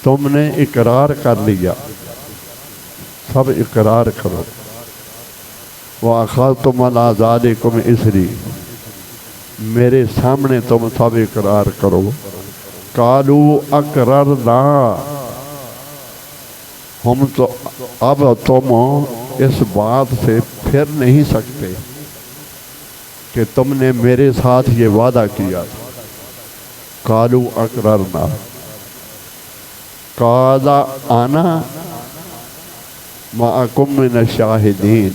تم نے اقرار کر لیا، سب اقرار کرو۔ وَأَخَذْتُمْ عَلَىٰ ذَٰلِكُمْ اِسْرِي، میرے سامنے تم سب اقرار کرو۔ قَالُوا أَقْرَرْنَا، ہم تو اب تم اس بات سے پھر نہیں سکتے کہ تم نے میرے ساتھ یہ وعدہ کیا۔ قَالُوا أَقْرَرْنَا قَالَ أَنَا مَعَكُمْ مِنَ الشَّاهِدِينَ،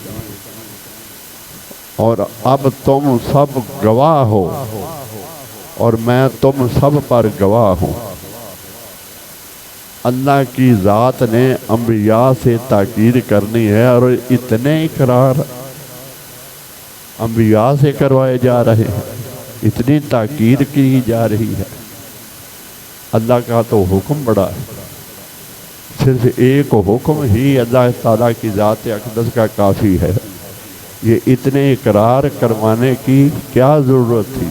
اور اب تم سب گواہ ہو اور میں تم سب پر گواہ ہوں۔ اللہ کی ذات نے انبیاء سے تاکید کرنی ہے، اور اتنے اقرار انبیاء سے کروائے جا رہے ہیں، اتنی تاکید کی جا رہی ہے۔ اللہ کا تو حکم بڑا ہے، صرف ایک حکم ہی اللہ تعالیٰ کی ذات اقدس کا کافی ہے۔ یہ اتنے اقرار کروانے کی کیا ضرورت تھی؟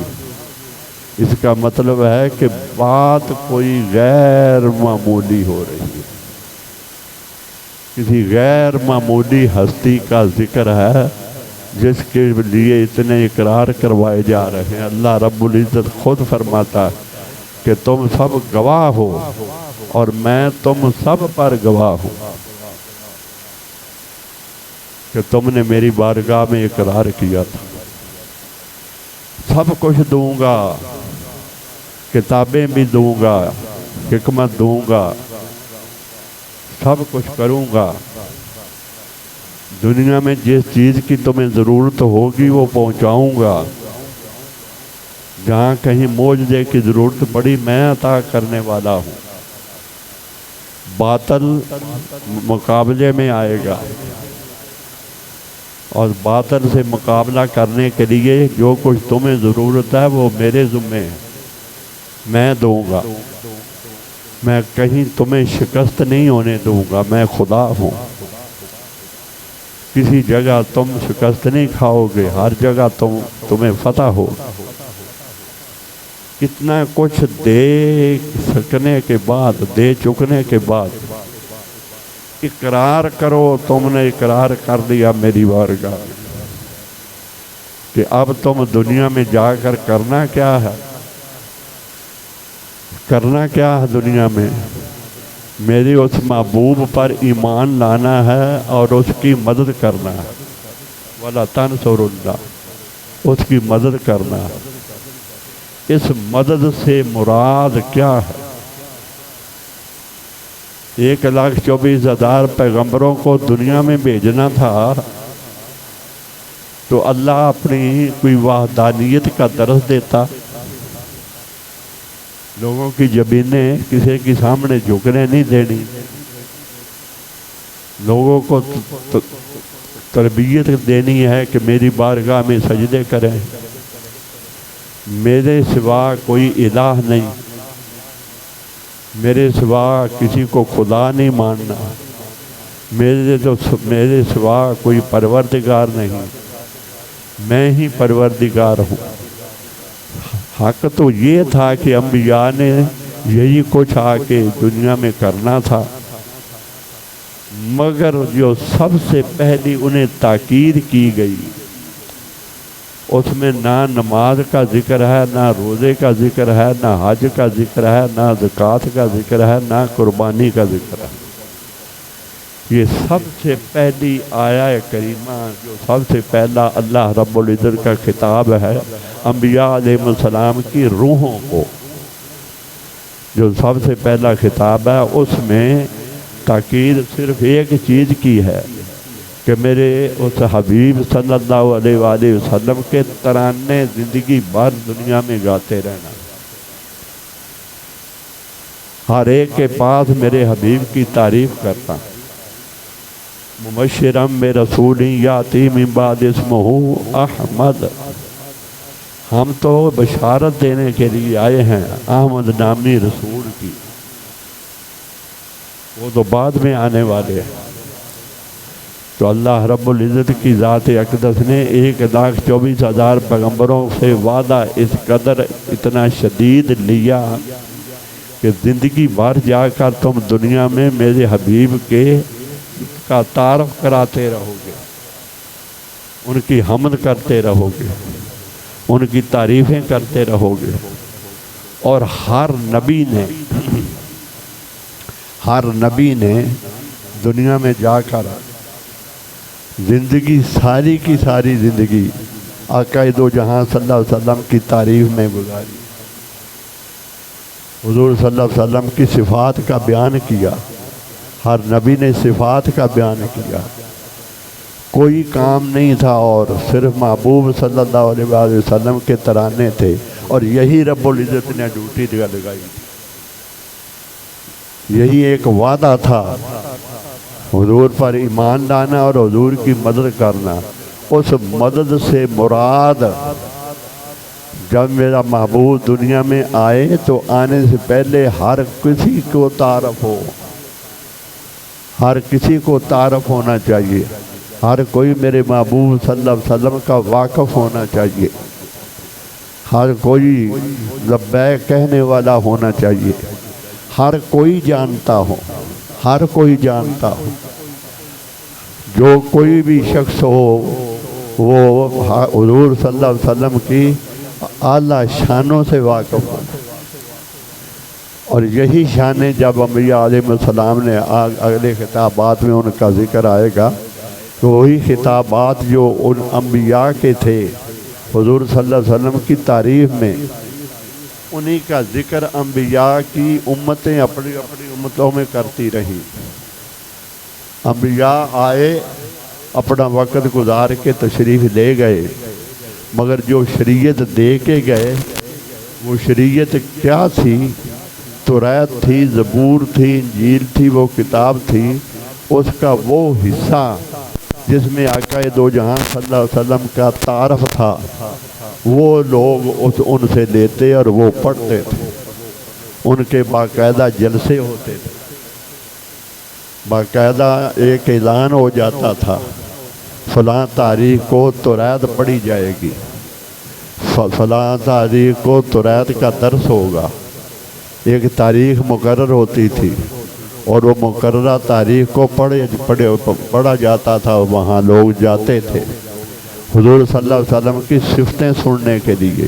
اس کا مطلب ہے کہ بات کوئی غیر معمولی ہو رہی ہے، کسی غیر معمولی ہستی کا ذکر ہے جس کے لیے اتنے اقرار کروائے جا رہے ہیں۔ اللہ رب العزت خود فرماتا ہے کہ تم سب گواہ ہو اور میں تم سب پر گواہ ہوں کہ تم نے میری بارگاہ میں اقرار کیا تھا۔ سب کچھ دوں گا، کتابیں بھی دوں گا، حکمت دوں گا، سب کچھ کروں گا۔ دنیا میں جس چیز کی تمہیں ضرورت ہوگی وہ پہنچاؤں گا۔ جہاں کہیں معجزے کی ضرورت پڑی میں عطا کرنے والا ہوں۔ باطل مقابلے میں آئے گا، اور باطل سے مقابلہ کرنے کے لیے جو کچھ تمہیں ضرورت ہے وہ میرے ذمے ہے، میں دوں گا۔ میں کہیں تمہیں شکست نہیں ہونے دوں گا، میں خدا ہوں۔ کسی جگہ تم شکست نہیں کھاؤ گے، ہر جگہ تمہیں فتح ہو۔ اتنا کچھ دے سکنے کے بعد، دے چکنے کے بعد اقرار کرو۔ تم نے اقرار کر دیا میری بارگاہ میں کہ اب تم دنیا میں جا کر کرنا کیا ہے؟ کرنا کیا ہے دنیا میں؟ میری اس محبوب پر ایمان لانا ہے اور اس کی مدد کرنا ہے۔ وَلَا تَنْصُرُوا اللَّهَ، اس کی مدد کرنا ہے۔ اس مدد سے مراد کیا ہے؟ 1,24,000 پیغمبروں کو دنیا میں بھیجنا تھا، تو اللہ اپنی کوئی وحدانیت کا درس دیتا؟ لوگوں کی زمینیں کسی کے سامنے جھکنے نہیں دینی، لوگوں کو تربیت دینی ہے کہ میری بارگاہ میں سجدے کریں، میرے سوا کوئی الہ نہیں، میرے سوا کسی کو خدا نہیں ماننا، میرے سوا کوئی پروردگار نہیں، میں ہی پروردگار ہوں۔ حق تو یہ تھا کہ انبیاء نے یہی کچھ آ کے دنیا میں کرنا تھا، مگر جو سب سے پہلی انہیں تاکید کی گئی اس میں نہ نماز کا ذکر ہے، نہ روزے کا ذکر ہے، نہ حج کا ذکر ہے، نہ زکوٰۃ کا ذکر ہے، نہ قربانی کا ذکر ہے۔ یہ سب سے پہلی آیہ کریمہ، جو سب سے پہلا اللہ رب العزت کا خطاب ہے انبیاء علیہ السلام کی روحوں کو، جو سب سے پہلا خطاب ہے، اس میں تاکید صرف ایک چیز کی ہے کہ میرے اس حبیب صلی اللہ علیہ وآلہ وسلم کے ترانے زندگی بھر دنیا میں گاتے رہنا۔ ہر ایک کے پاس میرے حبیب کی تعریف کرتا، مبشرم برسول یاتی من بعد اسمہ احمد، ہم تو بشارت دینے کے لیے آئے ہیں احمد نامی رسول کی، وہ تو بعد میں آنے والے ہیں۔ تو اللہ رب العزت کی ذات اقدس نے 1,24,000 پیغمبروں سے وعدہ اس قدر اتنا شدید لیا کہ زندگی بھر جا کر تم دنیا میں میرے حبیب کا تعارف کراتے رہو گے، ان کی حمد کرتے رہو گے، ان کی تعریفیں کرتے رہو گے۔ اور ہر نبی نے دنیا میں جا کر زندگی ساری کی ساری زندگی آقا دو جہاں صلی اللہ علیہ وسلم کی تعریف میں گزاری، حضور صلی اللہ علیہ وسلم کی صفات کا بیان کیا۔ ہر نبی نے صفات کا بیان کیا، کوئی کام نہیں تھا اور صرف محبوب صلی اللہ علیہ وسلم کے ترانے تھے، اور یہی رب العزت نے ڈیوٹی لگائی تھی۔ یہی ایک وعدہ تھا حضور پر ایمان لانا اور حضور کی مدد کرنا۔ اس مدد سے مراد جب میرا محبوب دنیا میں آئے تو آنے سے پہلے ہر کسی کو تعارف ہو، ہر کسی کو تعارف ہونا چاہیے، ہر کوئی میرے محبوب صلی اللہ علیہ وسلم کا واقف ہونا چاہیے، ہر کوئی لبیک کہنے والا ہونا چاہیے، ہر کوئی جانتا ہو، ہر کوئی جانتا ہو، جو کوئی بھی شخص ہو وہ حضور صلی اللہ علیہ وسلم کی اعلیٰ شانوں سے واقف ہو۔ اور یہی شانیں جب انبیاء علیہ السلام نے اگلے خطابات میں ان کا ذکر آئے گا، تو وہی خطابات جو ان انبیاء کے تھے حضور صلی اللہ علیہ وسلم کی تعریف میں، انہی کا ذکر انبیاء کی امتیں اپنی اپنی امتوں میں کرتی رہیں۔ انبیاء آئے، اپنا وقت گزار کے تشریف لے گئے، مگر جو شریعت دے کے گئے وہ شریعت کیا تھی؟ توریت تھی، زبور تھی، انجیل تھی، وہ کتاب تھی۔ اس کا وہ حصہ جس میں آقا دو جہاں صلی اللہ علیہ وسلم کا تعارف تھا، وہ لوگ ان سے لیتے اور وہ پڑھتے تھے۔ ان کے باقاعدہ جلسے ہوتے تھے، باقاعدہ ایک اعلان ہو جاتا تھا، فلاں تاریخ کو توریت پڑھی جائے گی، فلاں تاریخ کو توریت کا درس ہوگا۔ ایک تاریخ مقرر ہوتی تھی اور وہ مقررہ تاریخ کو پڑھا جاتا تھا، وہاں لوگ جاتے تھے حضور صلی اللہ علیہ وسلم کی صفتیں سننے کے لیے،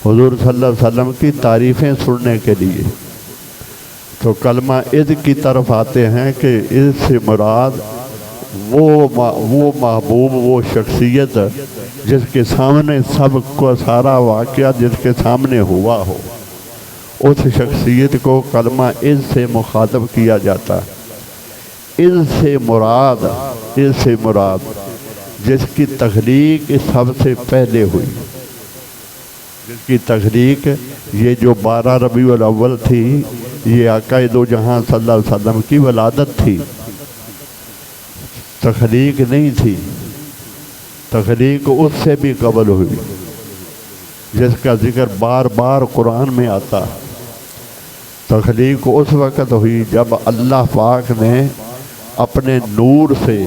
حضور صلی اللہ علیہ وسلم کی تعریفیں سننے کے لیے۔ تو کلمہ عید کی طرف آتے ہیں کہ عید سے مراد وہ محبوب، وہ شخصیت جس کے سامنے سب کو سارا واقعہ جس کے سامنے ہوا ہو، اس شخصیت کو کلمہ عید سے مخاطب کیا جاتا ہے۔ عید سے مراد جس کی تخلیق سب سے پہلے ہوئی، جس کی تخلیق یہ جو 12 ربیع الاول تھی، یہ آقا دو جہاں صلی اللہ علیہ وسلم کی ولادت تھی، تخلیق نہیں تھی۔ تخلیق اس سے بھی قبل ہوئی، جس کا ذکر بار بار قرآن میں آتا۔ تخلیق اس وقت ہوئی جب اللہ پاک نے اپنے نور سے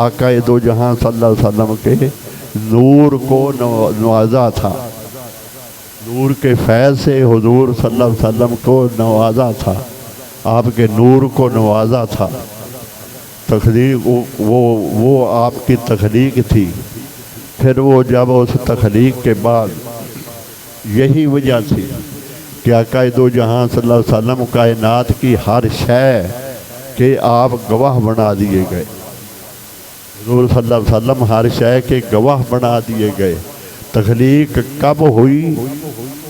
آقا دو جہاں صلی اللہ علیہ وسلم کے نور کو نوازا تھا، نور کے فیض سے حضور صلی اللہ علیہ وسلم کو نوازا تھا، آپ کے نور کو نوازا تھا۔ تخلیق وہ آپ کی تخلیق تھی۔ پھر وہ جب اس تخلیق کے بعد یہی وجہ تھی کہ آقا دو جہاں صلی اللہ علیہ وسلم کائنات کی ہر شے کے آپ گواہ بنا دیے گئے، حضور صلی اللہ علیہ وسلم ہر شے کے گواہ بنا دیے گئے۔ تخلیق کب ہوئی؟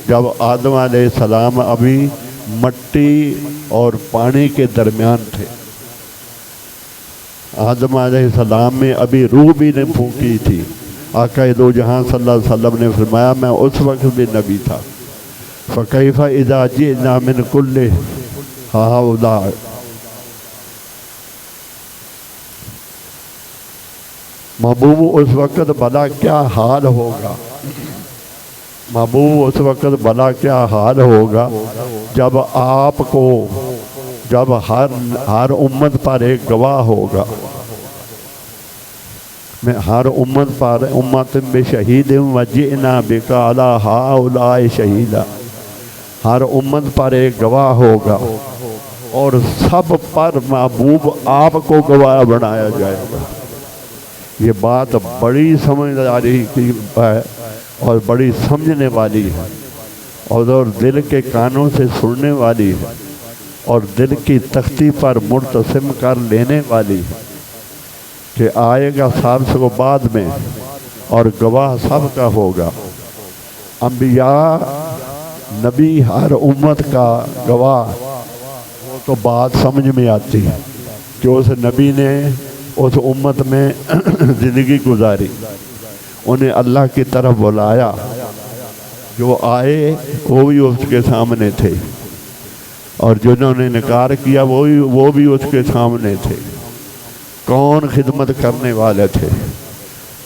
جب آدم علیہ السلام ابھی مٹی اور پانی کے درمیان تھے، آدم علیہ السلام میں ابھی روح بھی نہیں پھونکی تھی۔ آقا دو جہاں صلی اللہ علیہ وسلم نے فرمایا میں اس وقت بھی نبی تھا۔ فَكَيْفَ إِذَا جِئْنَا مِنْ كُلِّ هَؤُلَاءِ، محبوب اس وقت بھلا کیا حال ہوگا، محبوب اس وقت بھلا کیا حال ہوگا جب آپ کو، جب ہر امت پر ایک گواہ ہوگا، میں ہر امت پر امت بشہید وجئنا بک علی ہؤلاء شہیدا، ہر امت پر ایک گواہ ہوگا اور سب پر محبوب آپ کو گواہ بنایا جائے گا۔ یہ بات بڑی سمجھداری کی ہے اور بڑی سمجھنے والی ہے اور دل کے کانوں سے سننے والی ہے اور دل کی تختی پر مرتسم کر لینے والی ہے کہ آئے گا سب سے بعد میں اور گواہ سب کا ہوگا۔ انبیاء نبی ہر امت کا گواہ، وہ تو بات سمجھ میں آتی ہے کہ اس نبی نے اس امت میں زندگی گزاری، انہیں اللہ کی طرف بلایا، جو آئے وہ بھی اس کے سامنے تھے اور جنہوں نے انکار کیا وہ بھی اس کے سامنے تھے۔ کون خدمت کرنے والے تھے،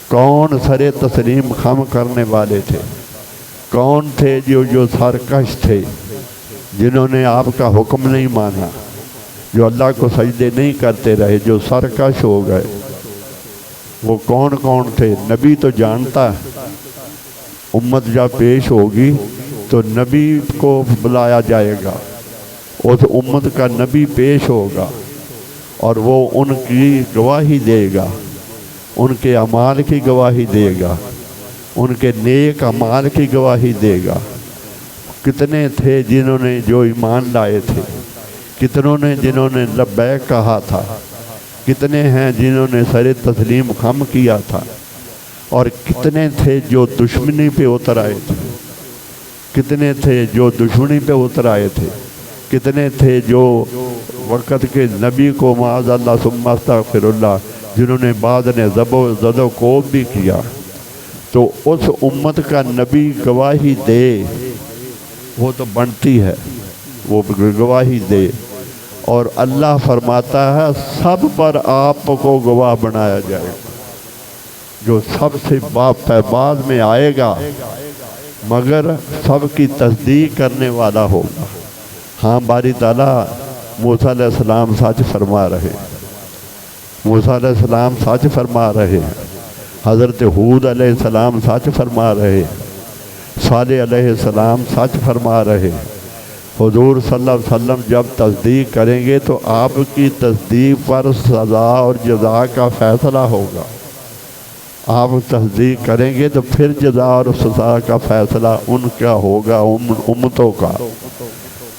کون سر تسلیم خم کرنے والے تھے، کون تھے جو سرکش تھے، جنہوں نے آپ کا حکم نہیں مانا، جو اللہ کو سجدے نہیں کرتے رہے، جو سرکش ہو گئے، وہ کون کون تھے؟ نبی تو جانتا ہے، امت جب پیش ہوگی تو نبی کو بلایا جائے گا، اس امت کا نبی پیش ہوگا اور وہ ان کی گواہی دے گا، ان کے اعمال کی گواہی دے گا، ان کے نیک اعمال کی گواہی دے گا۔ کتنے تھے جنہوں نے جو ایمان لائے تھے، کتنوں نے جنہوں نے لبیک کہا تھا، کتنے ہیں جنہوں نے سر تسلیم خم کیا تھا، اور کتنے تھے جو دشمنی پہ اتر آئے تھے، کتنے تھے جو دشمنی پہ اتر آئے تھے، کتنے تھے جو وقت کے نبی کو معاذ اللہ ثم استغفر اللہ، جنہوں نے بعد نے زد و کوب بھی کیا۔ تو اس امت کا نبی گواہی دے، وہ تو بنتی ہے، وہ گواہی دے، اور اللہ فرماتا ہے سب پر آپ کو گواہ بنایا جائے گا، جو سب سے بعد میں آئے گا مگر سب کی تصدیق کرنے والا ہوگا۔ ہاں باری تعالیٰ موسیٰ علیہ السلام سچ فرما رہے، موسیٰ علیہ السلام سچ فرما رہے، حضرت ہود علیہ السلام سچ فرما رہے، صالح علیہ السلام سچ فرما رہے۔ حضور صلی اللہ علیہ وسلم جب تصدیق کریں گے تو آپ کی تصدیق پر سزا اور جزا کا فیصلہ ہوگا۔ آپ تصدیق کریں گے تو پھر جزا اور سزا کا فیصلہ ان کا ہوگا، امتوں کا۔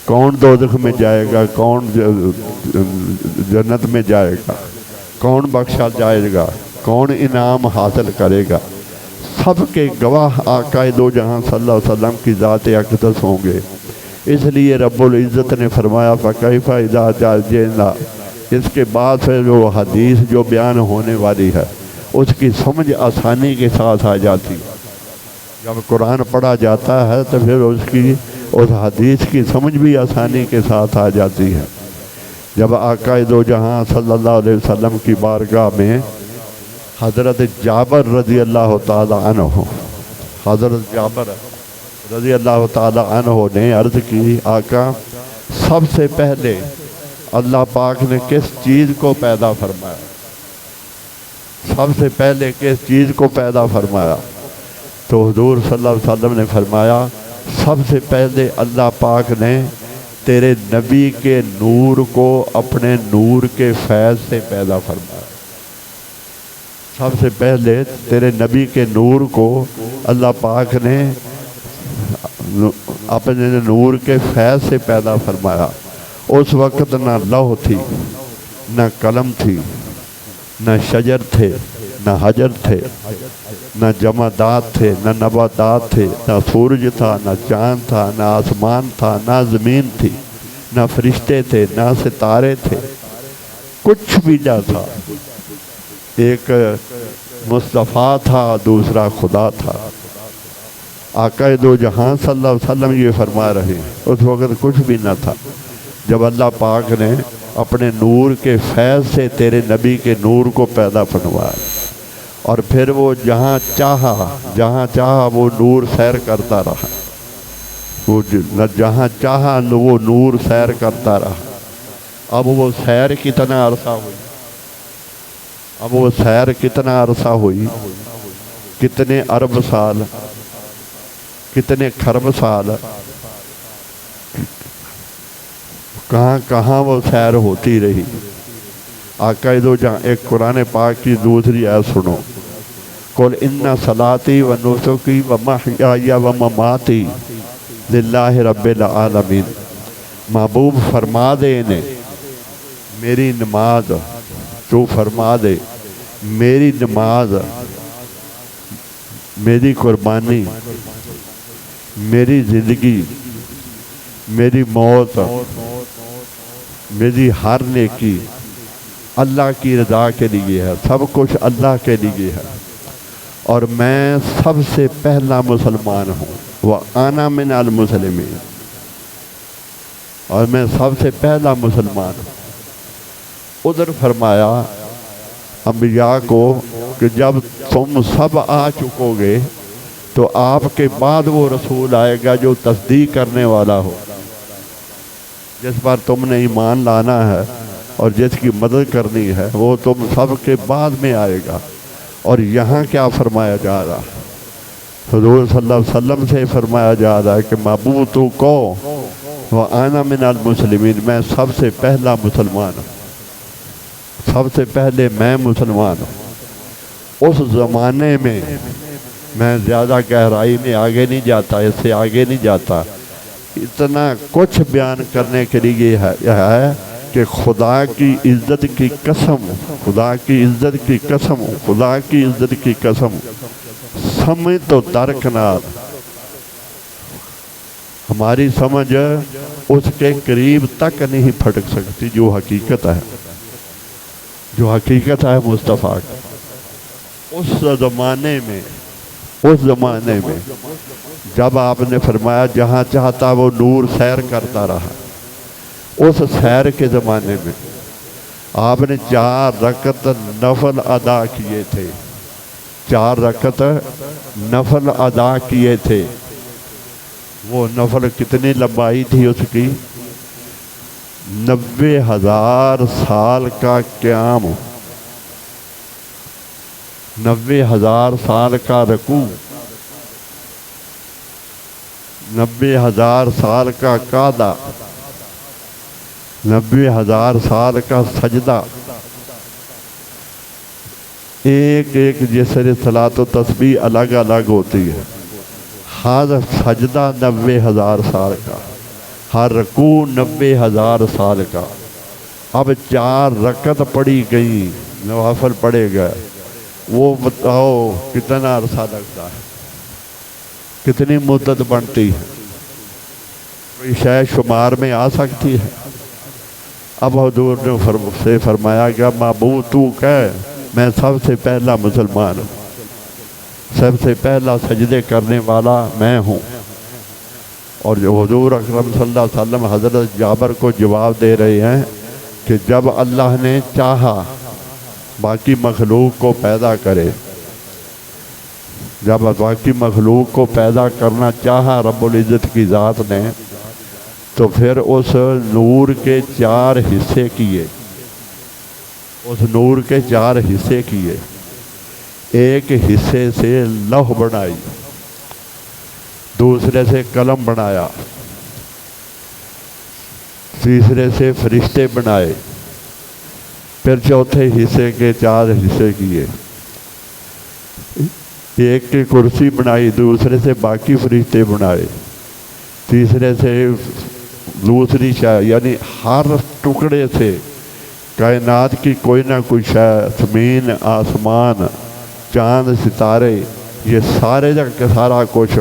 کون دوزخ میں جائے گا، کون جنت میں جائے گا، کون بخشا جائے گا، کون انعام حاصل کرے گا، سب کے گواہ آقا دو جہاں صلی اللہ علیہ وسلم کی ذات اقدس ہوں گے۔ اس لیے رب العزت نے فرمایا فَكَيْفَ إِذَا جَئْنَا، اس کے بعد پھر جو حدیث جو بیان ہونے والی ہے اس کی سمجھ آسانی کے ساتھ آ جاتی ہے۔ جب قرآن پڑھا جاتا ہے تو پھر اس حدیث کی سمجھ بھی آسانی کے ساتھ آ جاتی ہے۔ جب آقا دو جہاں صلی اللہ علیہ وسلم کی بارگاہ میں حضرت جابر رضی اللہ تعالی عنہ، حضرت جابر رضی اللہ تعالی عنہ نے عرض کی آقا سب سے پہلے اللہ پاک نے کس چیز کو پیدا فرمایا؟ سب سے پہلے کس چیز کو پیدا فرمایا؟ تو حضور صلی اللہ علیہ وسلم نے فرمایا سب سے پہلے اللہ پاک نے تیرے نبی کے نور کو اپنے نور کے فیض سے پیدا فرمایا۔ سب سے پہلے تیرے نبی کے نور کو اللہ پاک نے اپنے نور کے فیض سے پیدا فرمایا۔ اس وقت نہ لوح تھی، نہ قلم تھی، نہ شجر تھے، نہ حجر تھے، نہ جمادات تھے، نہ نباتات تھے، نہ سورج تھا، نہ چاند تھا، نہ آسمان تھا، نہ زمین تھی، نہ فرشتے تھے، نہ ستارے تھے، کچھ بھی نہ تھا۔ ایک مصطفیٰ تھا، دوسرا خدا تھا۔ آقا دو جہاں صلی اللہ علیہ وسلم یہ فرما رہے ہیں اس وقت کچھ بھی نہ تھا جب اللہ پاک نے اپنے نور کے فیض سے تیرے نبی کے نور کو پیدا فرمایا، اور پھر وہ جہاں چاہا وہ نور سیر کرتا رہا، وہ جہاں چاہا وہ نور سیر کرتا رہا۔ اب وہ سیر کتنا عرصہ ہوئی، کتنے ارب سال، کتنے کھرب سال، کہاں کہاں وہ سیر ہوتی رہی۔ آقا دو جہاں ایک قرآن پاک کی دوسری آیت سنو، قل ان صلاتی و نسکی و محیای و مماتی للہ رب العالمین۔ محبوب فرما دے انہیں میری نماز، تو فرما دے میری نماز، میری قربانی، میری زندگی، میری موت، میری ہر نیکی اللہ کی رضا کے لیے ہے، سب کچھ اللہ کے لیے ہے، اور میں سب سے پہلا مسلمان ہوں، وَأَنَا مِنَ الْمُسْلِمِينَ، اور میں سب سے پہلا مسلمان ہوں۔ ادھر فرمایا انبیاء کو کہ جب تم سب آ چکو گے تو آپ کے بعد وہ رسول آئے گا جو تصدیق کرنے والا ہو، جس پر تم نے ایمان لانا ہے اور جس کی مدد کرنی ہے، وہ تم سب کے بعد میں آئے گا۔ اور یہاں کیا فرمایا جا رہا ہے؟ حضور صلی اللہ علیہ وسلم سے فرمایا جا رہا ہے کہ محبوب تو کو وَأَنَا مِنَ الْمُسْلِمِينَ، میں سب سے پہلا مسلمان ہوں، سب سے پہلے میں مسلمان ہوں۔ اس زمانے میں زیادہ گہرائی میں آگے نہیں جاتا، اس سے آگے نہیں جاتا، اتنا کچھ بیان کرنے کے لیے ہے کہ خدا کی عزت کی قسم، خدا کی عزت کی قسم، خدا کی عزت کی قسم، سمجھ تو درکنار، ہماری سمجھ اس کے قریب تک نہیں پھٹک سکتی جو حقیقت ہے، جو حقیقت ہے مصطفیٰ کی۔ اس زمانے میں جب آپ نے فرمایا جہاں چاہتا وہ نور سیر کرتا رہا، اس سیر کے زمانے میں آپ نے 4 رکعت نفل ادا کیے تھے، 4 رکعت نفل ادا کیے تھے۔ وہ نفل کتنی لمبائی تھی اس کی؟ 90,000 سال کا قیام، 90,000 سال کا رکوع، 90,000 سال کا قعدہ، 90,000 سال کا سجدہ، ایک ایک جسر صلاۃ و تسبیح الگ الگ ہوتی ہے، ہر سجدہ 90,000 سال کا، ہر رکوع 90,000 سال کا۔ اب 4 رکعت پڑھی گئی، نوافل پڑھے گئے، وہ بتاؤ کتنا عرصہ لگتا ہے، کتنی مدت بنتی ہے، کوئی شے شمار میں آ سکتی ہے؟ اب حضور نے سے فرمایا کہ محبوب تو کہہ میں سب سے پہلا مسلمان ہوں، سب سے پہلا سجدے کرنے والا میں ہوں۔ اور جو حضور اکرم صلی اللہ علیہ وسلم حضرت جابر کو جواب دے رہے ہیں کہ جب اللہ نے چاہا باقی مخلوق کو پیدا کرے، جب باقی مخلوق کو پیدا کرنا چاہا رب العزت کی ذات نے، تو پھر اس نور کے 4 حصے کیے، اس نور کے 4 حصے کیے۔ ایک حصے سے لوح بنائی، دوسرے سے قلم بنایا، تیسرے سے فرشتے بنائے، پھر چوتھے حصے کے 4 حصے کیے۔ ایک کی کرسی بنائی، دوسرے سے باقی فرشتے بنائے، تیسرے سے دوسری شے، یعنی ہر ٹکڑے سے کائنات کی کوئی نہ کوئی شے، زمین، آسمان، چاند، ستارے، یہ سارے کا سارا کچھ،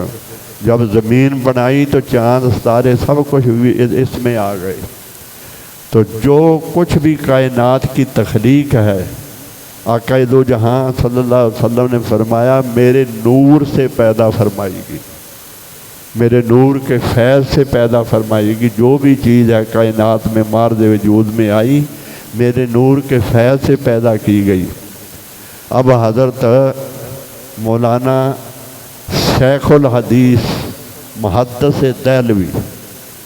جب زمین بنائی تو چاند، ستارے سب کچھ اس میں آ گئے۔ تو جو کچھ بھی کائنات کی تخلیق ہے، آقا دو جہاں صلی اللہ علیہ وسلم نے فرمایا میرے نور سے پیدا فرمائی گی، میرے نور کے فیض سے پیدا فرمائی گی، جو بھی چیز ہے کائنات میں مارد وجود میں آئی میرے نور کے فیض سے پیدا کی گئی۔ اب حضرت مولانا شیخ الحدیث محدث دہلوی،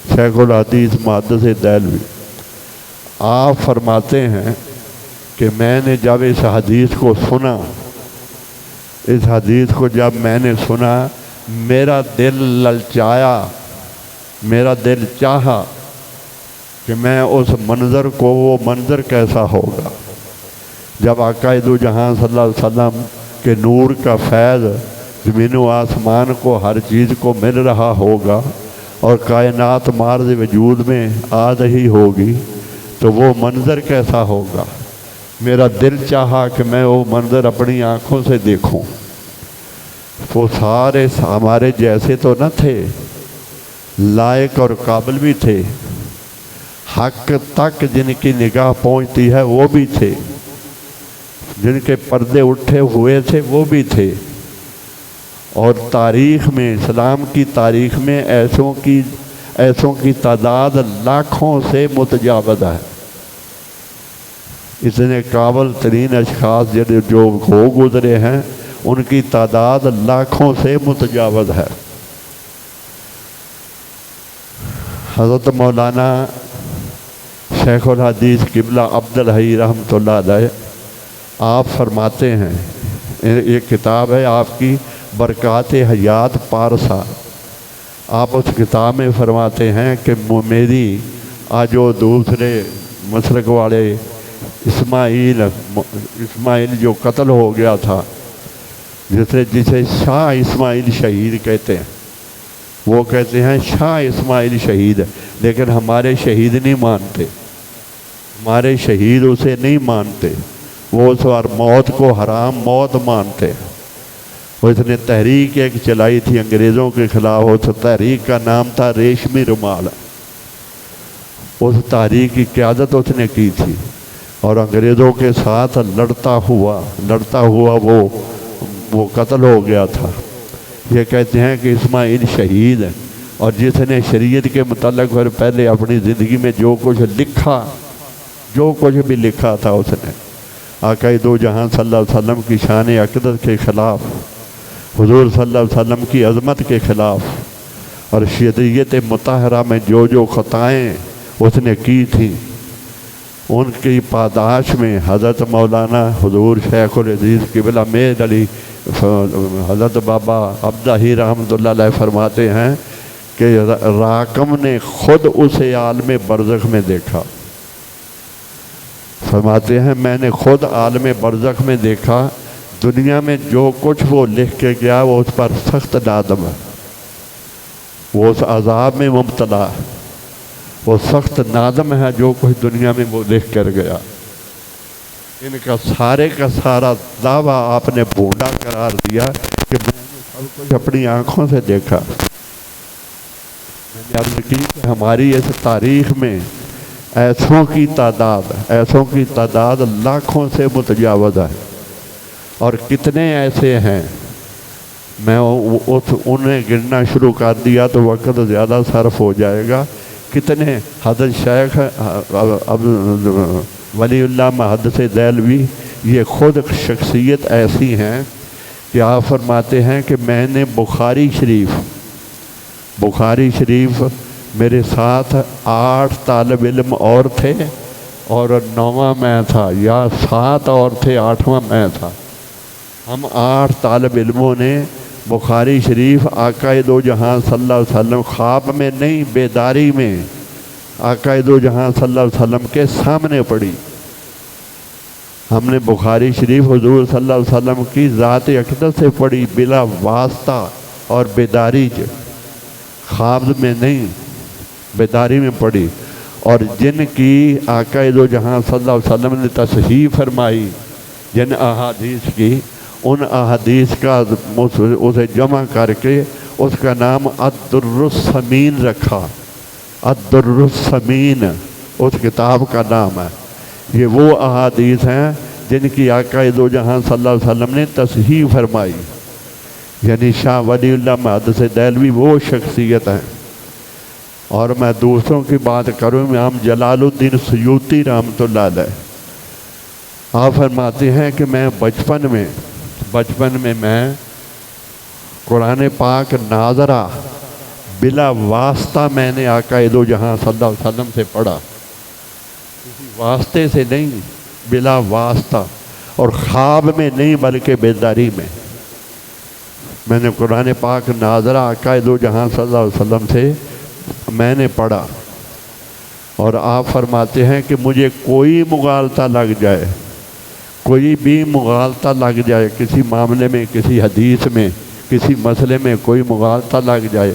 شیخ الحدیث محدث دہلوی، آپ فرماتے ہیں کہ میں نے جب اس حدیث کو سنا، اس حدیث کو جب میں نے سنا، میرا دل للچایا، میرا دل چاہا کہ کہ میں اس منظر کو، وہ منظر کیسا ہوگا جب آقا دو جہاں صلی اللہ علیہ وسلم کے نور کا فیض زمین و آسمان کو، ہر چیز کو مل رہا ہوگا اور کائنات مارز وجود میں آ رہی ہوگی، تو وہ منظر کیسا ہوگا۔ میرا دل چاہا کہ میں وہ منظر اپنی آنکھوں سے دیکھوں۔ وہ سارے ہمارے جیسے تو نہ تھے، لائق اور قابل بھی تھے، حق تک جن کی نگاہ پہنچتی ہے وہ بھی تھے، جن کے پردے اٹھے ہوئے تھے وہ بھی تھے، اور تاریخ میں، اسلام کی تاریخ میں ایسوں کی تعداد لاکھوں سے متجاوز ہے۔ اتنے قابل ترین اشخاص جو ہو گزرے ہیں ان کی تعداد لاکھوں سے متجاوز ہے۔ حضرت مولانا شیخ الحدیث قبلہ عبدالحی رحمۃ اللہ علیہ آپ فرماتے ہیں، ایک کتاب ہے آپ کی برکات حیات پارسا، آپ اس کتاب میں فرماتے ہیں کہ میری جو دوسرے مسلک والے اسماعیل جو قتل ہو گیا تھا، جسے شاہ اسماعیل شہید کہتے ہیں، وہ کہتے ہیں شاہ اسماعیل شہید، لیکن ہمارے شہید نہیں مانتے، ہمارے شہید اسے نہیں مانتے، وہ اس بار موت کو حرام موت مانتے۔ وہ اس نے تحریک ایک چلائی تھی انگریزوں کے خلاف، اس تحریک کا نام تھا ریشمی رومال۔ اس تحریک کی قیادت اس نے کی تھی اور انگریزوں کے ساتھ لڑتا ہوا وہ قتل ہو گیا تھا۔ یہ کہتے ہیں کہ اسماعیل شہید ہے، اور جس نے شریعت کے متعلق پہلے اپنی زندگی میں جو کچھ بھی لکھا تھا، اس نے آقا دو جہاں صلی اللہ علیہ وسلم کی شان اقدس کے خلاف، حضور صلی اللہ علیہ وسلم کی عظمت کے خلاف، اور شریعت مطہرہ میں جو خطائیں اس نے کی تھیں، ان کی پاداش میں حضرت مولانا حضور شیخ الحدیث قبلہ میر علی حضرت بابا عبدالحی رحمۃ اللہ علیہ فرماتے ہیں کہ راکم نے خود اسے عالم برزخ میں دیکھا۔ فرماتے ہیں میں نے خود عالم برزخ میں دیکھا، دنیا میں جو کچھ وہ لکھ کے گیا وہ اس پر سخت نادم ہے، وہ اس عذاب میں مبتلا، وہ سخت نادم ہے جو کچھ دنیا میں وہ لکھ کر گیا۔ ان کا سارا دعویٰ آپ نے بھونڈا قرار دیا کہ میں نے سب کچھ اپنی آنکھوں سے دیکھا۔ میں نے عرض کی کہ ہماری اس تاریخ میں ایسوں کی تعداد لاکھوں سے متجاوز ہے، اور کتنے ایسے ہیں، میں انہیں گننا شروع کر دیا تو وقت زیادہ صرف ہو جائے گا۔ کتنے حضرت شیخ ولی اللہ محدث دہلوی، یہ خود شخصیت ایسی ہیں کہ آپ فرماتے ہیں کہ میں نے بخاری شریف میرے ساتھ 8 طالب علم اور تھے اور 9واں میں تھا، یا 7 اور تھے 8واں میں تھا۔ ہم 8 طالب علموں نے بخاری شریف آقا دو جہاں صلی اللہ علیہ وسلم، خواب میں نہیں بیداری میں، آقا دو جہاں صلی اللہ علیہ وسلم کے سامنے پڑھی۔ ہم نے بخاری شریف حضور صلی اللہ علیہ وسلم کی ذات اقدس سے پڑھی، بلا واسطہ اور بیداری، خواب میں نہیں بیداری میں پڑھی، اور جن کی آقا دو جہاں صلی اللہ علیہ وسلم نے تصحیح فرمائی، جن احادیث کی، ان احادیث کا اسے جمع کر کے اس کا نام الدر الثمین رکھا۔ الدر الثمین اس کتاب کا نام ہے۔ یہ وہ احادیث ہیں جن کی آقا دو جہاں صلی اللہ علیہ وسلم نے تصحیح فرمائی، یعنی شاہ ولی اللہ محدث دہلوی وہ شخصیت ہیں۔ اور میں دوسروں کی بات کروں، امام جلال الدین سیوطی رحمۃ اللہ علیہ، آپ فرماتے ہیں کہ میں بچپن میں میں قرآن پاک ناظرہ بلا واسطہ میں نے آقا دو جہاں صلی اللہ علیہ وسلم سے پڑھا، کسی واسطے سے نہیں، بلا واسطہ، اور خواب میں نہیں بلکہ بیداری میں نے قرآن پاک ناظرہ آقا دو جہاں صلی اللہ علیہ وسلم سے میں نے پڑھا، اور آپ فرماتے ہیں کہ مجھے کوئی مغالطہ لگ جائے، کوئی بھی مغالطہ لگ جائے، کسی معاملے میں، کسی حدیث میں، کسی مسئلے میں کوئی مغالطہ لگ جائے،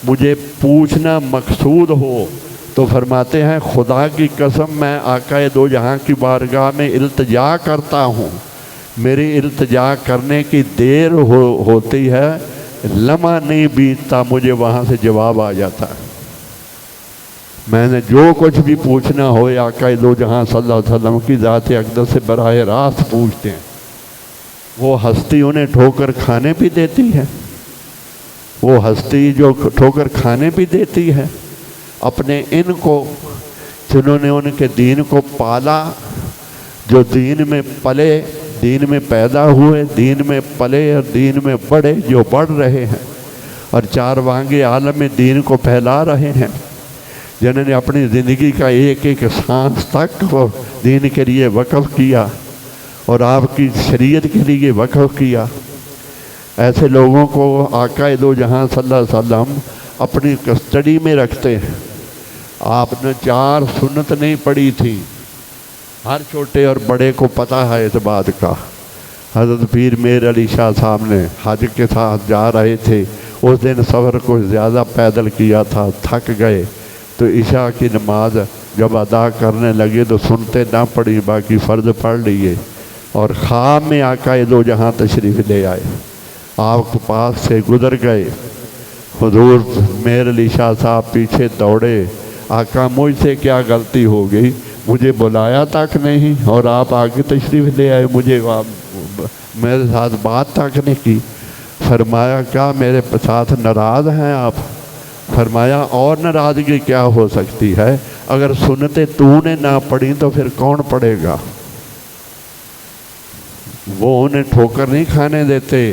مجھے پوچھنا مقصود ہو تو فرماتے ہیں خدا کی قسم میں آقا دو جہاں کی بارگاہ میں التجا کرتا ہوں، میری التجا کرنے کی دیر ہوتی ہے، لمحہ نہیں بیتتا مجھے وہاں سے جواب آ جاتا ہے۔ میں نے جو کچھ بھی پوچھنا ہو آقا دو جہاں صلی اللہ علیہ وسلم کی ذات اقدس سے براہ راست پوچھتے ہیں، وہ ہستی انہیں ٹھوکر کھانے بھی دیتی ہے، وہ ہستی جو ٹھوکر کھانے بھی دیتی ہے اپنے ان کو جنہوں نے ان کے دین کو پالا، جو دین میں پلے، دین میں پیدا ہوئے، دین میں پلے اور دین میں بڑھے، جو بڑھ رہے ہیں اور چاروانگے عالم میں دین کو پھیلا رہے ہیں، جنہوں نے اپنی زندگی کا ایک ایک سانس تک وہ دین کے لیے وقف کیا اور آپ کی شریعت کے لیے وقف کیا، ایسے لوگوں کو آقا دو جہاں صلی اللہ علیہ وسلم اپنی کسٹڈی میں رکھتے ہیں۔ آپ نے 4 سنت نہیں پڑھی تھی، ہر چھوٹے اور بڑے کو پتہ ہے اس بات کا۔ حضرت پیر میر علی شاہ صاحب نے حج کے ساتھ جا رہے تھے، اس دن سفر کو زیادہ پیدل کیا تھا، تھک گئے، تو عشاء کی نماز جب ادا کرنے لگے تو سنتے نہ پڑھی، باقی فرض پڑھ لیے، اور خواب میں آقا دو جہاں تشریف لے آئے، آپ کے پاس سے گزر گئے۔ حضور میر علی شاہ صاحب پیچھے دوڑے، آقا مجھ سے کیا غلطی ہو گئی، مجھے بلایا تک نہیں اور آپ آگے تشریف لے آئے، مجھے میرے ساتھ بات تک نہیں کی۔ فرمایا کیا میرے ساتھ ناراض ہیں آپ؟ فرمایا اور ناراضگی کیا ہو سکتی ہے، اگر سنتیں تو نے نہ پڑھی تو پھر کون پڑھے گا؟ وہ انہیں ٹھوکر نہیں کھانے دیتے،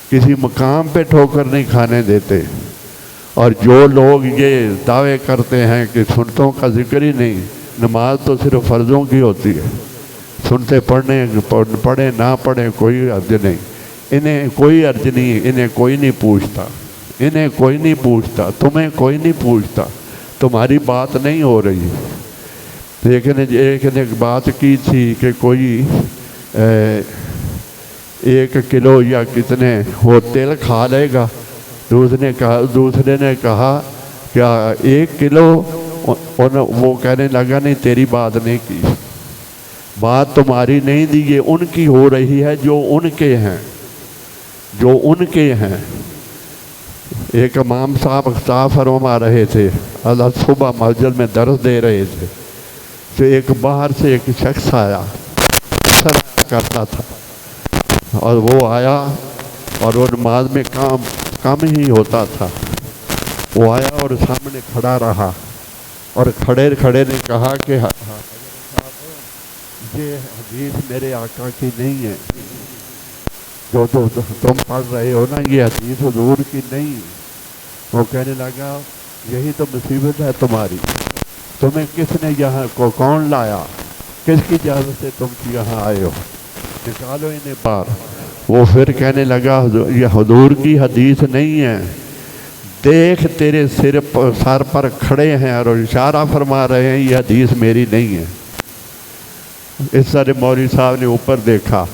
کسی مقام پہ ٹھوکر نہیں کھانے دیتے۔ اور جو لوگ یہ دعوے کرتے ہیں کہ سنتوں کا ذکر ہی نہیں، نماز تو صرف فرضوں کی ہوتی ہے، سنتے پڑھیں نہ پڑھیں کوئی عرض نہیں، انہیں کوئی عرض نہیں، انہیں کوئی نہیں پوچھتا، انہیں کوئی نہیں پوچھتا، تمہیں کوئی نہیں پوچھتا، تمہاری بات نہیں ہو رہی۔ لیکن ایک نے بات کی تھی کہ کوئی 1 کلو یا کتنے وہ تیل کھا لے گا، دوسرے نے کہا کیا 1 کلو؟ وہ کہنے لگا نہیں تیری بات نہیں کی، بات تمہاری نہیں دی، یہ ان کی ہو رہی ہے جو ان کے ہیں، جو ان کے ہیں۔ ایک امام صاحب خطاب فرما رہے تھے، اللہ صبح مسجد میں درس دے رہے تھے، تو ایک باہر سے ایک شخص آیا، اکثر کرتا تھا، اور وہ آیا اور وہ نماز میں کم ہی ہوتا تھا، وہ آیا اور سامنے کھڑا رہا، اور کھڑے کھڑے نے کہا کہ یہ حدیث میرے آقا کی نہیں ہے، جو تم پڑھ رہے ہو نا، یہ حدیث حضور کی نہیں۔ وہ کہنے لگا یہی تو مصیبت ہے تمہاری، تمہیں کس نے یہاں کو کون لایا، کس کی اجازت سے تم یہاں آئے ہو، نکالو انہیں باہر۔ وہ پھر کہنے لگا یہ حضور کی حدیث نہیں ہے، دیکھ تیرے سر پر کھڑے ہیں اور اشارہ فرما رہے ہیں یہ حدیث میری نہیں ہے۔ اس طرح مولوی صاحب نے اوپر دیکھا،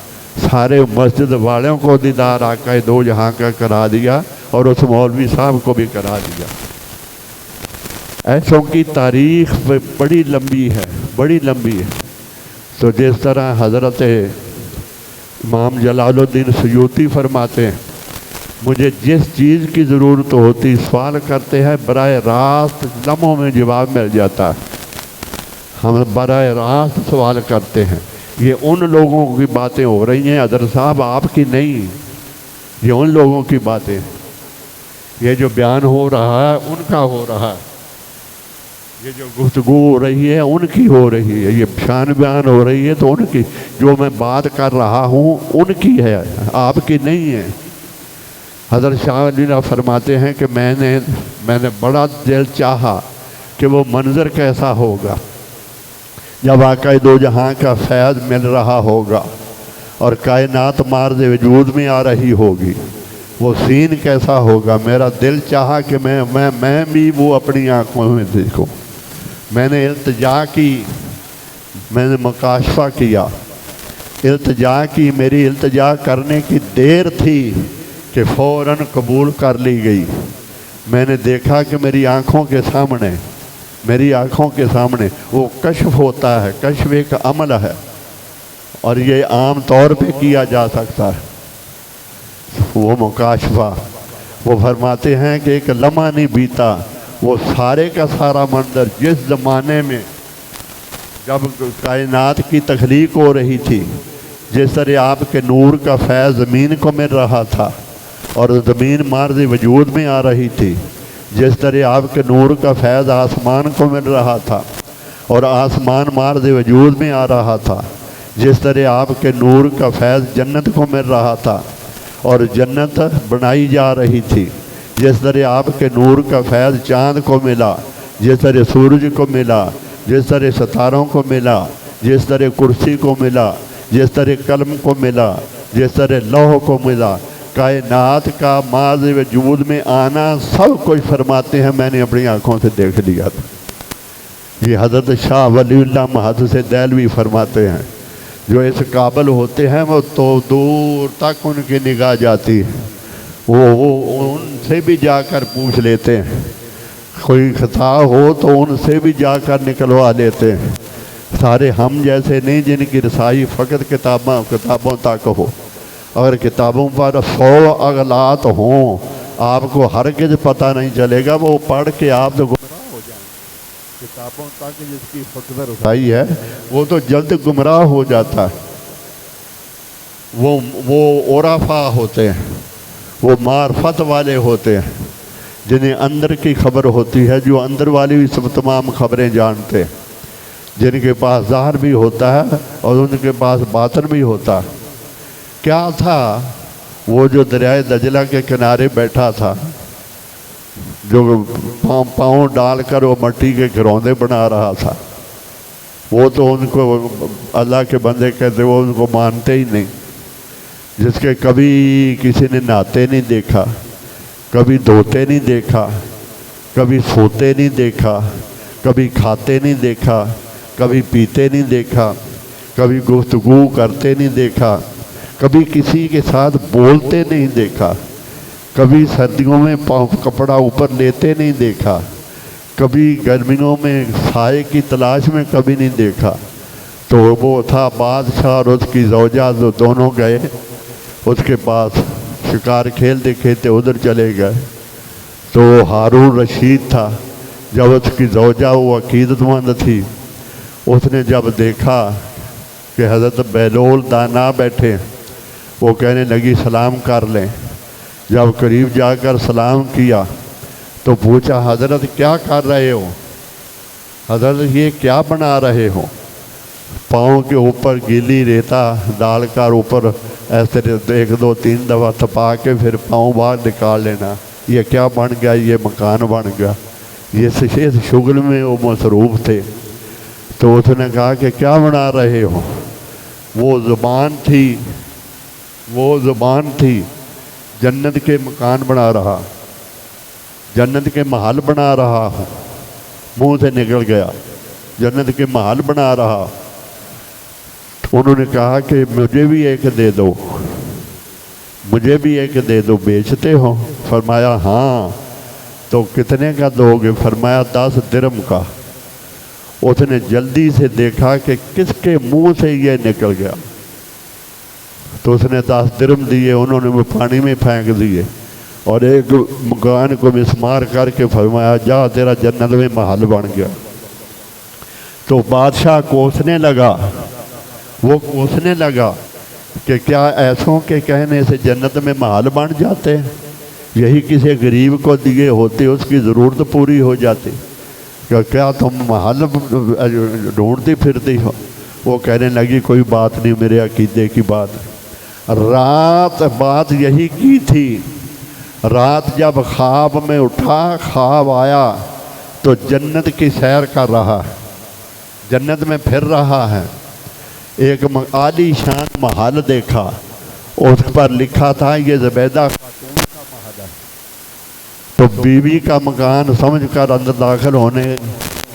سارے مسجد والوں کو دیدار آقا دو جہاں کا کرا دیا اور اس مولوی صاحب کو بھی کرا دیا۔ ایسوں کی تاریخ بڑی لمبی ہے، بڑی لمبی ہے۔ تو جس طرح حضرت امام جلال الدین سیوطی فرماتے ہیں، مجھے جس چیز کی ضرورت ہوتی سوال کرتے ہیں، براہ راست لمحوں میں جواب مل جاتا ہے۔ ہم براہ راست سوال کرتے ہیں، یہ ان لوگوں کی باتیں ہو رہی ہیں حضرت صاحب، آپ کی نہیں، یہ ان لوگوں کی باتیں، یہ جو بیان ہو رہا ہے ان کا ہو رہا ہے، یہ جو گفتگو ہو رہی ہے ان کی ہو رہی ہے، یہ شان بیان ہو رہی ہے تو ان کی، جو میں بات کر رہا ہوں ان کی ہے، آپ کی نہیں ہے۔ حضرت شاہ ولی اللہ فرماتے ہیں کہ میں نے بڑا دل چاہا کہ وہ منظر کیسا ہوگا جب آقا دو جہاں کا فیض مل رہا ہوگا اور کائنات مارز وجود میں آ رہی ہوگی، وہ سین کیسا ہوگا۔ میرا دل چاہا کہ میں بھی وہ اپنی آنکھوں میں دیکھوں۔ میں نے التجا کی، میں نے مکاشفہ کیا، التجا کی، میری التجا کرنے کی دیر تھی کہ فوراً قبول کر لی گئی۔ میں نے دیکھا کہ میری آنکھوں کے سامنے وہ کشف ہوتا ہے، کشف ایک عمل ہے اور یہ عام طور پہ کیا جا سکتا ہے۔ وہ مکاشفہ، وہ فرماتے ہیں کہ ایک لمحہ نہیں بیتا، وہ سارے کا سارا منظر جس زمانے میں جب کائنات کی تخلیق ہو رہی تھی، جس طرح آپ کے نور کا فیض زمین کو مل رہا تھا اور زمین مارز وجود میں آ رہی تھی، جس طرح آپ کے نور کا فیض آسمان کو مل رہا تھا اور آسمان مارز وجود میں آ رہا تھا، جس طرح آپ کے نور کا فیض جنت کو مل رہا تھا اور جنت بنائی جا رہی تھی، جس طرح آپ کے نور کا فیض چاند کو ملا، جس طرح سورج کو ملا، جس طرح ستاروں کو ملا، جس طرح کرسی کو ملا، جس طرح قلم کو ملا، جس طرح لوح کو ملا، کائنات کا ماض وجود میں آنا سب کچھ فرماتے ہیں میں نے اپنی آنکھوں سے دیکھ لیا تھا۔ یہ حضرت شاہ ولی اللہ محدث دہلوی فرماتے ہیں، جو اس قابل ہوتے ہیں وہ تو دور تک ان کی نگاہ جاتی ہے، وہ ان سے بھی جا کر پوچھ لیتے ہیں، کوئی خطا ہو تو ان سے بھی جا کر نکلوا لیتے ہیں۔ سارے ہم جیسے نہیں جن کی رسائی فقط کتابوں تک ہو، اگر کتابوں پر 100 اغلاط ہوں آپ کو ہرگز پتہ نہیں چلے گا، وہ پڑھ کے آپ تو گمراہ ہو جائیں گے۔ کتابوں تک جس کی فقط رسائی ہے وہ تو جلد گمراہ ہو جاتا ہے۔ وہ عرفاء ہوتے ہیں، وہ معرفت والے ہوتے ہیں، جنہیں اندر کی خبر ہوتی ہے، جو اندر والی بھی سب تمام خبریں جانتے ہیں، جن کے پاس ظاہر بھی ہوتا ہے اور ان کے پاس باطن بھی ہوتا ہے۔ کیا تھا وہ جو دریائے دجلہ کے کنارے بیٹھا تھا، جو پاؤں ڈال کر وہ مٹی کے گھروندے بنا رہا تھا، وہ تو ان کو اللہ کے بندے کہتے، وہ ان کو مانتے ہی نہیں، جس کے کبھی کسی نے نہاتے نہیں دیکھا، کبھی دھوتے نہیں دیکھا، کبھی سوتے نہیں دیکھا، کبھی کھاتے نہیں دیکھا، کبھی پیتے نہیں دیکھا، کبھی گفتگو کرتے نہیں دیکھا، کبھی کسی کے ساتھ بولتے نہیں دیکھا، کبھی سردیوں میں کپڑا اوپر لیتے نہیں دیکھا، کبھی گرمیوں میں سائے کی تلاش میں کبھی نہیں دیکھا۔ تو وہ تھا بادشاہ اور اس کی زوجہ، جو دونوں گئے اس کے پاس شکار کھیلتے کھیلتے ادھر چلے گئے۔ تو ہارون رشید تھا، جب اس کی زوجہ وہ عقیدت مند تھی، اس نے جب دیکھا کہ حضرت بہلول دانا بیٹھے، وہ کہنے لگی سلام کر لیں۔ جب قریب جا کر سلام کیا تو پوچھا حضرت کیا کر رہے ہو؟ حضرت یہ کیا بنا رہے ہو؟ پاؤں کے اوپر گیلی ریتا ڈال کر اوپر ایسے 1 2 3 دفعہ تھپا کے پھر پاؤں باہر نکال لینا، یہ کیا بن گیا؟ یہ مکان بن گیا۔ یہ اس شغل میں وہ مصروف تھے۔ تو اس نے کہا کہ کیا بنا رہے ہو؟ وہ زبان تھی جنت کے مکان بنا رہا، جنت کے محل بنا رہا ہوں، منہ سے نکل گیا جنت کے محل بنا رہا۔ انہوں نے کہا کہ مجھے بھی ایک دے دو، مجھے بھی ایک دے دو، بیچتے ہو؟ فرمایا ہاں۔ تو کتنے کا دو گے؟ فرمایا 10 درم کا۔ اس نے جلدی سے دیکھا کہ کس کے منہ سے یہ نکل گیا، تو اس نے 10 درم دیے، انہوں نے وہ پانی میں پھینک دیے اور ایک مکان کو مسمار کر کے فرمایا جا تیرا جنت میں محل بن گیا۔ تو بادشاہ کوسنے لگا، وہ کوسنے لگا کہ کیا ایسوں کے کہنے سے جنت میں محل بن جاتے ہیں؟ یہی کسی غریب کو دیے ہوتے اس کی ضرورت پوری ہو جاتی، کہ کیا تم محل ڈھونڈتی پھرتی ہو؟ وہ کہنے لگی کوئی بات نہیں، میرے عقیدے کی بات۔ بات یہی کی تھی، رات جب خواب میں اٹھا، خواب آیا تو جنت کی سیر کر رہا ہے، جنت میں پھر رہا ہے، ایک عالی شان محل دیکھا، اس پر لکھا تھا یہ زبیدہ خاتون کا محل ہے۔ تو بیوی کا مکان سمجھ کر اندر داخل ہونے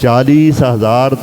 40,000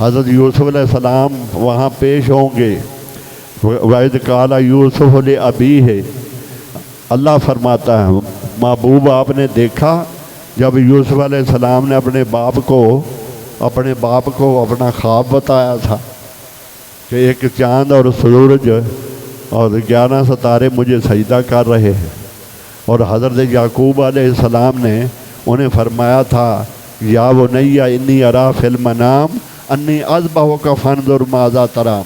حضرت یوسف علیہ السلام وہاں پیش ہوں گے. وَإِذْ قَالَ يُوسُفُ لِأَبِيهِ، اللہ فرماتا ہے محبوب آپ نے دیکھا جب یوسف علیہ السلام نے اپنے باپ کو اپنا خواب بتایا تھا کہ ایک چاند اور سورج اور 11 ستارے مجھے سجدہ کر رہے ہیں، اور حضرت یعقوب علیہ السلام نے انہیں فرمایا تھا یا بنی انی ارا فی المنام انی اذبحک فانظر ماذا تری،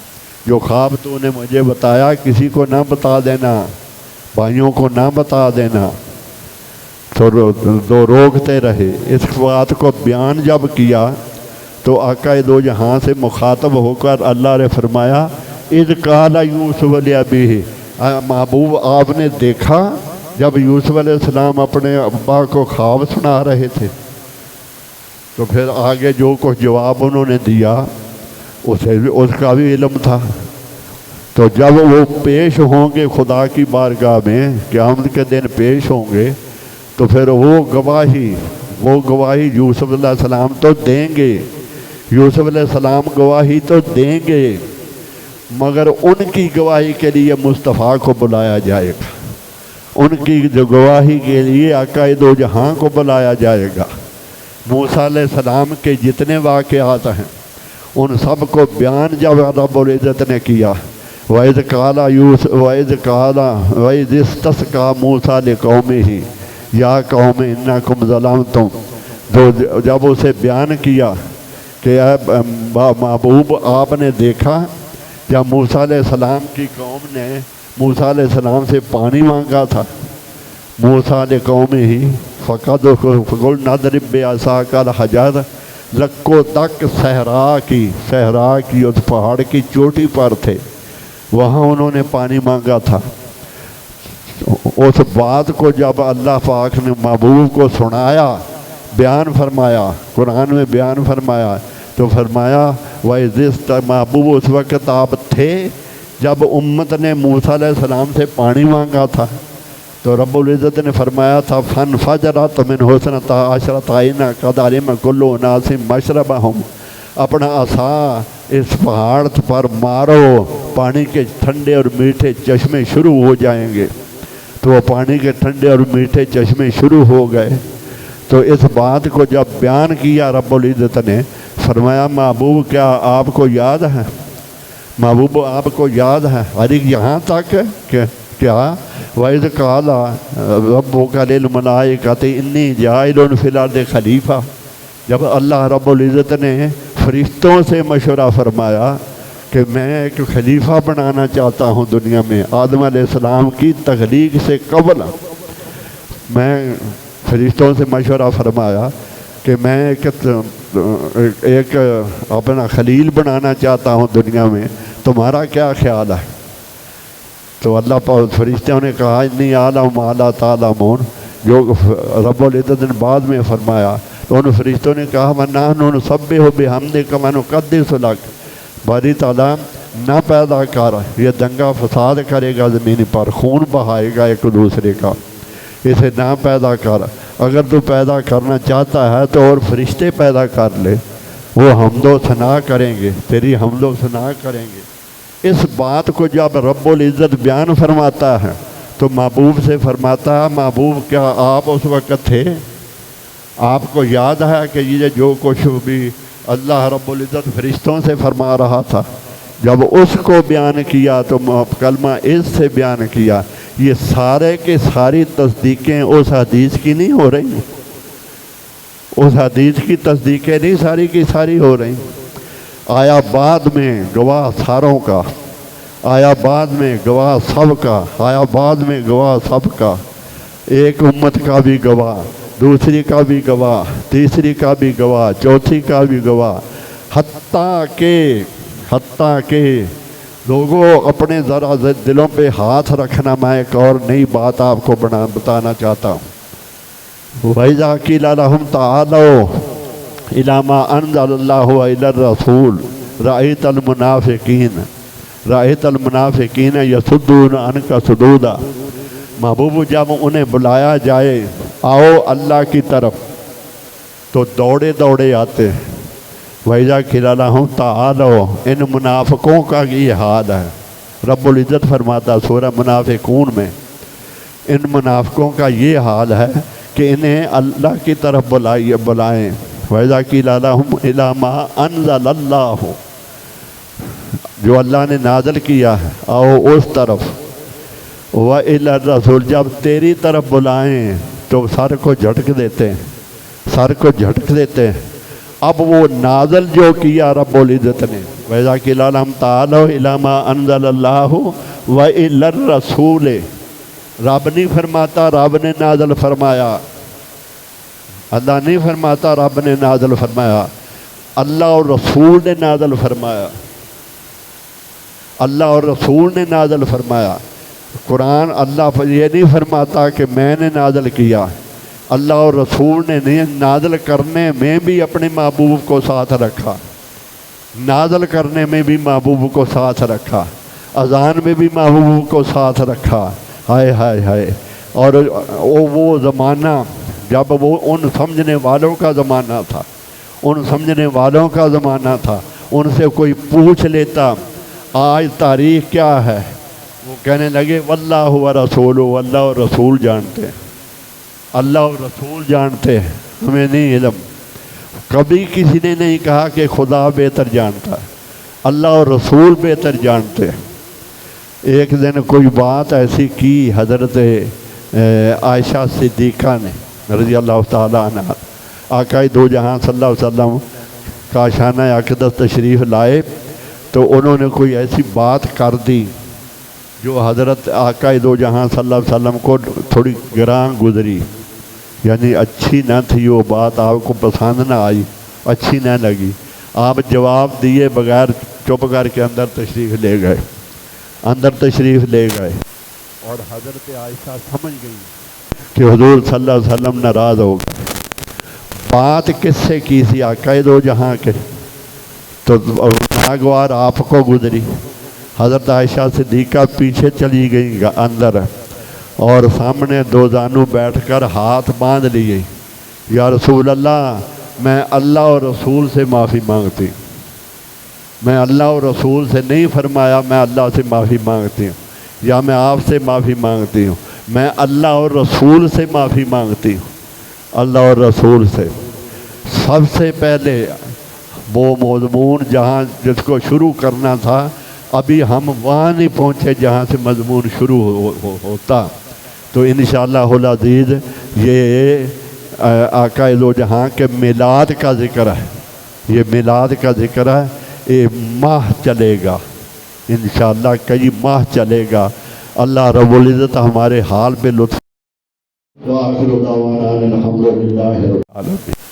جو خواب تو نے مجھے بتایا کسی کو نہ بتا دینا، بھائیوں کو نہ بتا دینا. تو روکتے رہے. اس بات کو بیان جب کیا تو آقا دو جہاں سے مخاطب ہو کر اللہ نے فرمایا اذ قال یوسف لابیہ، محبوب آپ نے دیکھا جب یوسف علیہ السلام اپنے ابا کو خواب سنا رہے تھے. تو پھر آگے جو کچھ جواب انہوں نے دیا اس کا بھی علم تھا. تو جب وہ پیش ہوں گے خدا کی بارگاہ میں قیامت کے دن پیش ہوں گے تو پھر وہ گواہی یوسف علیہ السلام تو دیں گے، یوسف علیہ السلام گواہی تو دیں گے، مگر ان کی گواہی کے لیے مصطفیٰ کو بلایا جائے گا، ان کی جو گواہی کے لیے آقا دو جہاں کو بلایا جائے گا. موسیٰ علیہ السلام کے جتنے واقعات ہیں ان سب کو بیان جب رب العزت نے کیا. وَإِذْ اسْتَسْقَىٰ مُوسَىٰ لِقَوْمِهِ یا قوم انکم ظلمتم، جب اسے بیان کیا کہ اے محبوب آپ نے دیکھا جب موسیٰ علیہ السلام کی قوم نے موسیٰ علیہ السلام سے پانی مانگا تھا. موسیٰ لِقَوْمِهِ فَقُلْنَا اضْرِب بِعَصَاكَ الْحَجَرَ، لکو تک صحرا کی اس پہاڑ کی چوٹی پر تھے، وہاں انہوں نے پانی مانگا تھا. اس بات کو جب اللہ پاک نے محبوب کو سنایا، بیان فرمایا، قرآن میں بیان فرمایا، تو فرمایا محبوب اس وقت آپ تھے جب امت نے موسیٰ علیہ السلام سے پانی مانگا تھا. تو رب العزت نے فرمایا تھا فَانْفَجَرَتْ مِنْ اثْنَتَا عَشْرَةَ عَيْنًا قَدْ عَلِمَ كُلُّ أُنَاسٍ مَشْرَبَهُمْ، اپنا عصا اس پہاڑ پر مارو، پانی کے ٹھنڈے اور میٹھے چشمے شروع ہو جائیں گے. تو وہ پانی کے ٹھنڈے اور میٹھے چشمے شروع ہو گئے. تو اس بات کو جب بیان کیا رب العزت نے فرمایا محبوب کیا آپ کو یاد ہے، محبوب آپ کو یاد ہے، ارے یہاں تک کہ کیا وَإِذْ قَالَ رَبُّكَ لِلْمَلَائِكَةِ إِنِّي جَاعِلٌ فِي الْأَرْضِ خلیفہ، جب اللہ رب العزت نے فرشتوں سے مشورہ فرمایا کہ میں ایک خلیفہ بنانا چاہتا ہوں دنیا میں، آدم علیہ السلام کی تخلیق سے قبل میں فرشتوں سے مشورہ فرمایا کہ میں ایک اپنا خلیل بنانا چاہتا ہوں دنیا میں، تمہارا کیا خیال ہے؟ تو اللہ پاک فرشتوں نے کہا انی اعلم ما لا تعلمون، جو رب العزت نے بعد میں فرمایا. تو ان فرشتوں نے کہا وَنَحْنُ نُسَبِّحُ بِحَمْدِكَ وَنُقَدِّسُ لَكَ، باری تعالیٰ نہ پیدا کر، یہ دنگا فساد کرے گا زمین پر، خون بہائے گا ایک دوسرے کا، اسے نہ پیدا کر. اگر تو پیدا کرنا چاہتا ہے تو اور فرشتے پیدا کر لے، وہ حمد و ثنا کریں گے، تیری حمد و ثنا کریں گے. اس بات کو جب رب العزت بیان فرماتا ہے تو محبوب سے فرماتا ہے محبوب کیا آپ اس وقت تھے؟ آپ کو یاد ہے کہ یہ جو کچھ بھی اللہ رب العزت فرشتوں سے فرما رہا تھا، جب اس کو بیان کیا تو کلمہ اس سے بیان کیا. یہ سارے کے ساری تصدیقیں اس حدیث کی نہیں ہو رہی، اس حدیث کی تصدیقیں نہیں ساری کی ساری ہو رہی. آیا بعد میں گواہ ساروں کا، آیا بعد میں گواہ سب کا، آیا بعد میں گواہ سب کا، ایک امت کا بھی گواہ، دوسری کا بھی گواہ، تیسری کا بھی گواہ، چوتھی کا بھی گواہ، حتیٰ کہ لوگوں اپنے ذرا دلوں پہ ہاتھ رکھنا. میں ایک اور نئی بات آپ کو بتانا چاہتا ہوں. وَإِذَا قِيلَ لَهُمْ تَعَالَوْا إِلَىٰ مَا أَنزَلَ اللَّهُ وَإِلَى الرَّسُولِ رَأَيْتَ الْمُنَافِقِينَ يَصُدُّونَ عَنْكَ صُدُودًا. محبوب جب انہیں بلایا جائے آؤ اللہ کی طرف تو دوڑے دوڑے آتے. وَإِذَا قِيلَ لَهُمْ تَعَالَوْا، ان منافقوں کا یہ حال ہے۔ رب العزت فرماتا سورہ منافقون میں ان منافقوں کا یہ حال ہے کہ انہیں اللہ کی طرف بلائیں۔ وَإِذَا قِيلَ لَهُمْ إِلَىٰ مَا أَنزَلَ اللَّهُ، جو اللہ نے نازل کیا ہے آؤ اس طرف۔ وَإِلَى الرَّسُولِ، جب تیری طرف بلائیں تو سر کو جھٹک دیتے ہیں، سر کو جھٹک دیتے ہیں۔ اب وہ نازل جو کیا رب العزت نے، وَإِذَا قِيلَ لَهُمْ تَعَالَوْا إِلَىٰ مَا أَنزَلَ اللَّهُ وَإِلَى الرَّسُولِ، رب نہیں فرماتا رب نے نازل فرمایا، اللہ نہیں فرماتا رب نے نازل فرمایا، اللہ اور رسول نے نازل فرمایا، اللہ اور رسول نے نازل فرمایا۔ قرآن اللہ یہ نہیں فرماتا کہ میں نے نازل کیا، اللہ اور رسول نے نازل کرنے میں بھی اپنے محبوب کو ساتھ رکھا، نازل کرنے میں بھی محبوب کو ساتھ رکھا، اذان میں بھی محبوب کو ساتھ رکھا۔ ہائے ہائے ہائے۔ اور وہ زمانہ جب وہ ان سمجھنے والوں کا زمانہ تھا، ان سمجھنے والوں کا زمانہ تھا، ان سے کوئی پوچھ لیتا آج تاریخ کیا ہے، وہ کہنے لگے واللہ ورسولہ، اللہ اور رسول جانتے ہیں، اللہ اور رسول جانتے ہیں، ہمیں نہیں علم۔ کبھی کسی نے نہیں کہا کہ خدا بہتر جانتا ہے، اللہ اور رسول بہتر جانتے ہیں۔ ایک دن کوئی بات ایسی کی حضرت عائشہ صدیقہ نے رضی اللہ تعالیٰ عنہ، آقا دو جہاں صلی اللہ علیہ وسلم کاشانہ اقدس تشریف لائے تو انہوں نے کوئی ایسی بات کر دی جو حضرت آقا دو جہاں صلی اللہ علیہ وسلم کو تھوڑی گراں گزری، یعنی اچھی نہ تھی وہ بات، آپ کو پسند نہ آئی، اچھی نہ لگی۔ آپ جواب دیے بغیر چپ کر کے اندر تشریف لے گئے، اندر تشریف لے گئے، اور حضرت عائشہ سمجھ گئی کہ حضور صلی اللہ علیہ وسلم ناراض ہو گئے۔ بات کس سے کی تھی؟ آقا دو جہاں کے، تو ناگوار آپ کو گزری۔ حضرت عائشہ صدیقہ پیچھے چلی گئی اندر، اور سامنے دو زانو بیٹھ کر ہاتھ باندھ لیے، یا رسول اللہ میں اللہ اور رسول سے معافی مانگتی، میں اللہ اور رسول سے نہیں فرمایا، میں اللہ سے معافی مانگتی ہوں، یا میں آپ سے معافی مانگتی ہوں، میں اللہ اور رسول سے معافی مانگتی ہوں، اللہ اور رسول سے۔ سب سے پہلے وہ مضمون جہاں جس کو شروع کرنا تھا، ابھی ہم وہاں نہیں پہنچے جہاں سے مضمون شروع ہوتا، تو انشاءاللہ العزیز یہ آقا دو جہاں کے میلاد کا ذکر ہے، یہ میلاد کا ذکر ہے، یہ ماہ چلے گا انشاءاللہ، کئی ماہ چلے گا۔ اللہ رب العزت ہمارے حال پہ لطف۔ وآخر دعوانا الحمدللہ رب العالمین۔